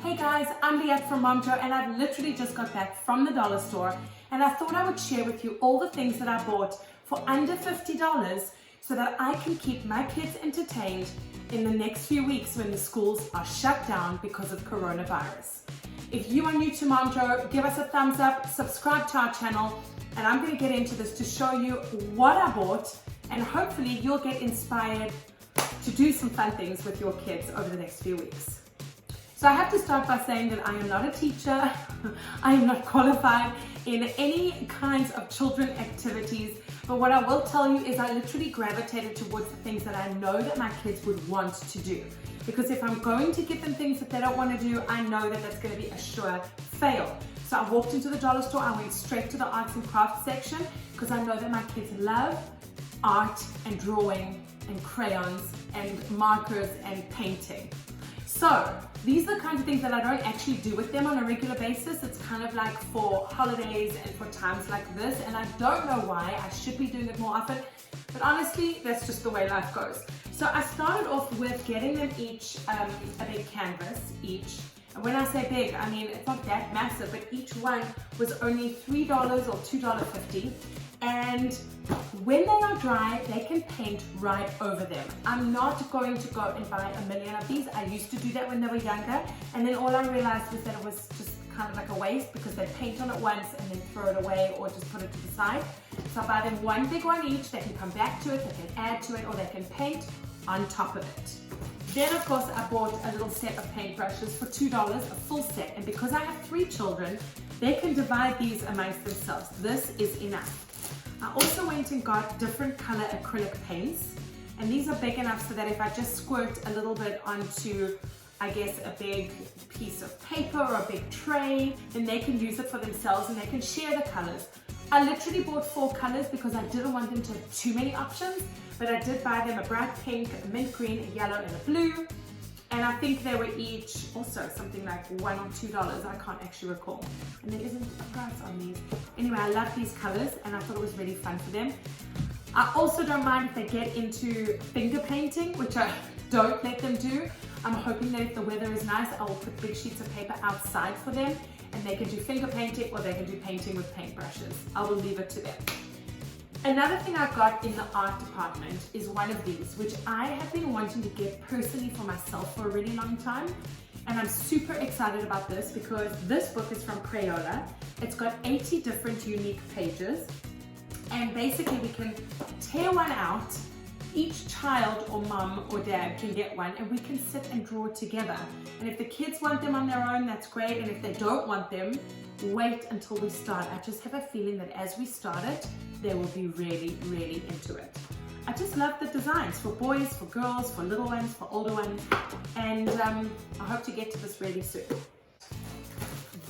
Hey guys, I'm Liat from Momjo and I've literally just got back from the dollar store and I thought I would share with you all the things that I bought for under $50 so that I can keep my kids entertained in the next few weeks when the schools are shut down because of coronavirus. If you are new to Momjo, give us a thumbs up, subscribe to our channel, and I'm going to get into this to show you what I bought, and hopefully you'll get inspired to do some fun things with your kids over the next few weeks. So I have to start by saying that I am not a teacher. I am not qualified in any kinds of children activities, but what I will tell you is I literally gravitated towards the things that I know that my kids would want to do. Because if I'm going to give them things that they don't want to do, I know that that's going to be a sure fail. So I walked into the dollar store, I went straight to the arts and crafts section because I know that my kids love art and drawing and crayons and markers and painting. So these are the kinds of things that I don't actually do with them on a regular basis. It's kind of like for holidays and for times like this, and I don't know why. I should be doing it more often, but honestly, that's just the way life goes. So I started off with getting them each a big canvas each. And when I say big, I mean it's not that massive, but each one was only $3 or $2.50. And when they are dry, they can paint right over them. I'm not going to go and buy a million of these. I used to do that when they were younger, and then all I realized was that it was just kind of like a waste because they paint on it once and then throw it away or just put it to the side. So I buy them one big one each. They can come back to it, they can add to it, or they can paint on top of it. Then of course I bought a little set of paintbrushes for $2, a full set, and because I have 3 children, they can divide these amongst themselves. This is enough. I also went and got different color acrylic paints, and these are big enough so that if I just squirt a little bit onto, I guess, a big piece of paper or a big tray, then they can use it for themselves and they can share the colors. I literally bought 4 colors because I didn't want them to have too many options, but I did buy them a bright pink, a mint green, a yellow, and a blue. And I think they were each also something like $1 or $2. I can't actually recall. And there isn't a price on these. Anyway, I love these colors and I thought it was really fun for them. I also don't mind if they get into finger painting, which I don't let them do. I'm hoping that if the weather is nice, I will put big sheets of paper outside for them and they can do finger painting or they can do painting with paintbrushes. I will leave it to them. Another thing I got in the art department is one of these, which I have been wanting to get personally for myself for a really long time. And I'm super excited about this because this book is from Crayola. It's got 80 different unique pages. And basically we can tear one out. Each child or mom or dad can get one and we can sit and draw together. And if the kids want them on their own, that's great. And if they don't want them, wait until we start. I just have a feeling that as we start it, they will be really, really into it. I just love the designs for boys, for girls, for little ones, for older ones. And I hope to get to this really soon.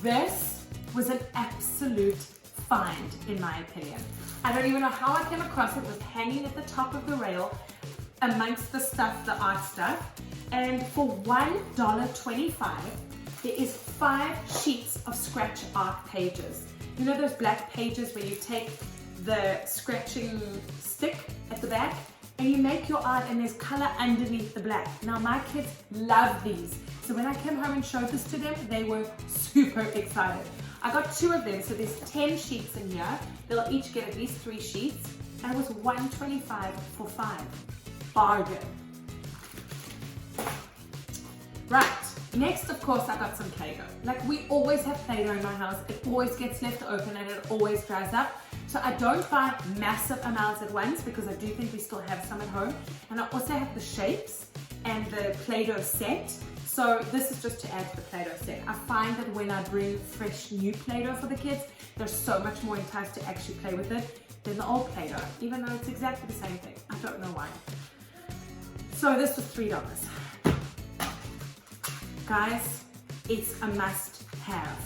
This was an absolute find, in my opinion. I don't even know how I came across it. It was hanging at the top of the rail amongst the stuff, the art stuff. And for $1.25, there is 5 sheets of scratch art pages. You know those black pages where you take the scratching stick at the back and you make your art and there's color underneath the black. Now my kids love these. So when I came home and showed this to them, they were super excited. I got 2 of them, so there's 10 sheets in here. They'll each get at least 3 sheets, and it was $1.25 for 5. Bargain. Right, next of course I got some Play-Doh. Like we always have Play-Doh in my house. It always gets left open and it always dries up. So I don't buy massive amounts at once because I do think we still have some at home. And I also have the shapes and the Play-Doh set. So this is just to add to the Play-Doh set. I find that when I bring fresh new Play-Doh for the kids, they're so much more enticed to actually play with it than the old Play-Doh, even though it's exactly the same thing. I don't know why. So this was $3. Guys, it's a must-have.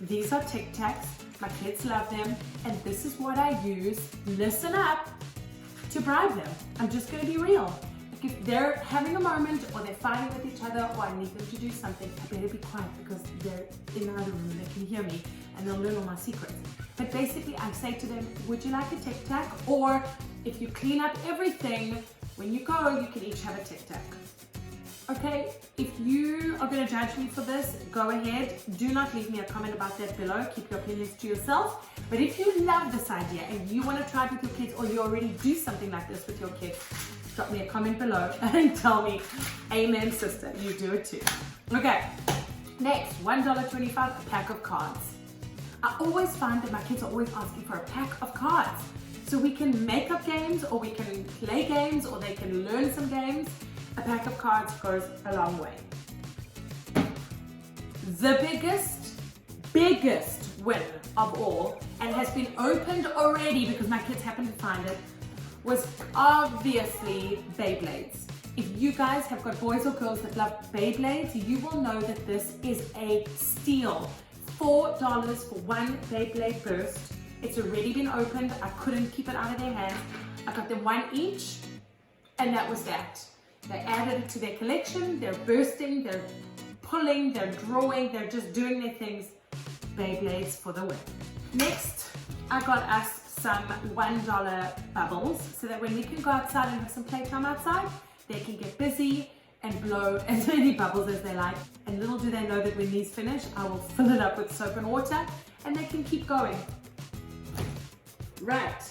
These are Tic Tacs. My kids love them, and this is what I use, listen up, to bribe them. I'm just going to be real. Like if they're having a moment or they're fighting with each other or I need them to do something, I better be quiet because they're in the other room, they can hear me and they'll learn all my secrets. But basically I say to them, would you like a Tic Tac? Or if you clean up everything, when you go, you can each have a Tic Tac. Okay, If you are going to judge me for this, go ahead. Do not leave me a comment about that below. Keep your opinions to yourself. But if you love this idea and you want to try it with your kids, or you already do something like this with your kids, drop me a comment below and tell me, amen sister, you do it too. Okay, next, $1.25 a pack of cards. I always find that my kids are always asking for a pack of cards. So we can make up games, or we can play games, or they can learn some games. A pack of cards goes a long way. The biggest win of all, and has been opened already because my kids happened to find it, was obviously Beyblades. If you guys have got boys or girls that love Beyblades, you will know that this is a steal. $4 for one Beyblade burst. It's already been opened. I couldn't keep it out of their hands. I got them one each, and that was that. They added it to their collection. They're bursting, they're pulling, they're drawing, they're just doing their things. Beyblades for the win. Next, I got us some $1 bubbles so that when we can go outside and have some playtime outside, they can get busy and blow as many bubbles as they like. And little do they know that when these finish, I will fill it up with soap and water and they can keep going. Right,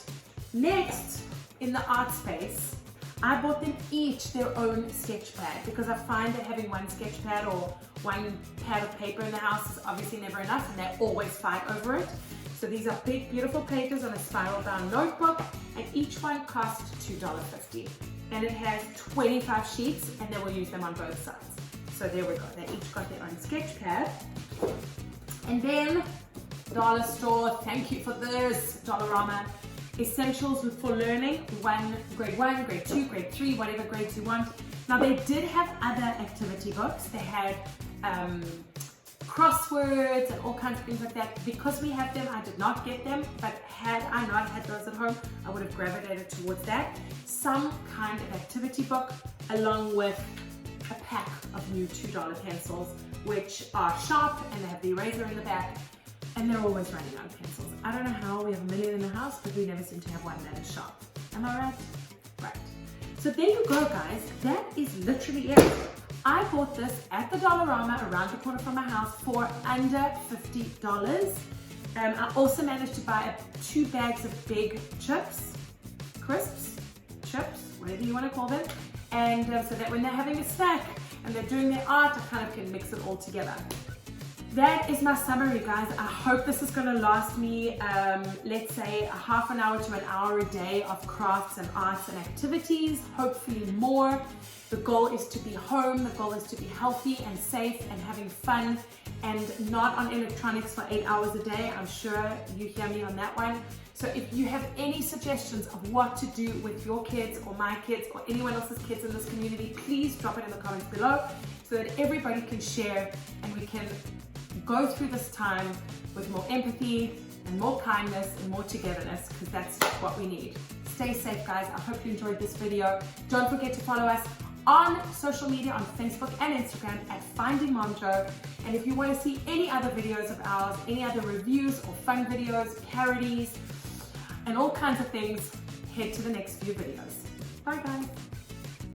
next, in the art space, I bought them each their own sketch pad because I find that having one sketch pad or one pad of paper in the house is obviously never enough, and they always fight over it. So these are big, beautiful pages on a spiral bound notebook, and each one costs $2.50. And it has 25 sheets, and they will use them on both sides. So there we go, they each got their own sketch pad. And then, dollar store, thank you for this, Dollarama. Essentials for learning, grade 1, grade 2, grade 3, whatever grades you want. Now they did have other activity books. They had crosswords and all kinds of things like that. Because we have them, I did not get them, but had I not had those at home, I would have gravitated towards that. Some kind of activity book, along with a pack of new $2 pencils, which are sharp and they have the eraser in the back. And they're always running out of pencils. I don't know how we have a million in the house, but we never seem to have one that is sharp. Am I right? Right. So there you go, guys. That is literally it. I bought this at the Dollarama around the corner from my house for under $50. I also managed to buy 2 bags of big chips, crisps, chips, whatever you want to call them. And so that when they're having a snack and they're doing their art, I kind of can mix it all together. That is my summary, guys. I hope this is going to last me, let's say, a half an hour to an hour a day of crafts and arts and activities, hopefully more. The goal is to be home, the goal is to be healthy and safe and having fun and not on electronics for 8 hours a day. I'm sure you hear me on that one. So if you have any suggestions of what to do with your kids or my kids or anyone else's kids in this community, please drop it in the comments below so that everybody can share and we can go through this time with more empathy and more kindness and more togetherness, because that's what we need. Stay safe, guys. I hope you enjoyed this video. Don't forget to follow us on social media, on Facebook and Instagram at Finding Momjo. And if you want to see any other videos of ours, any other reviews or fun videos, parodies, and all kinds of things, head to the next few videos. Bye, guys.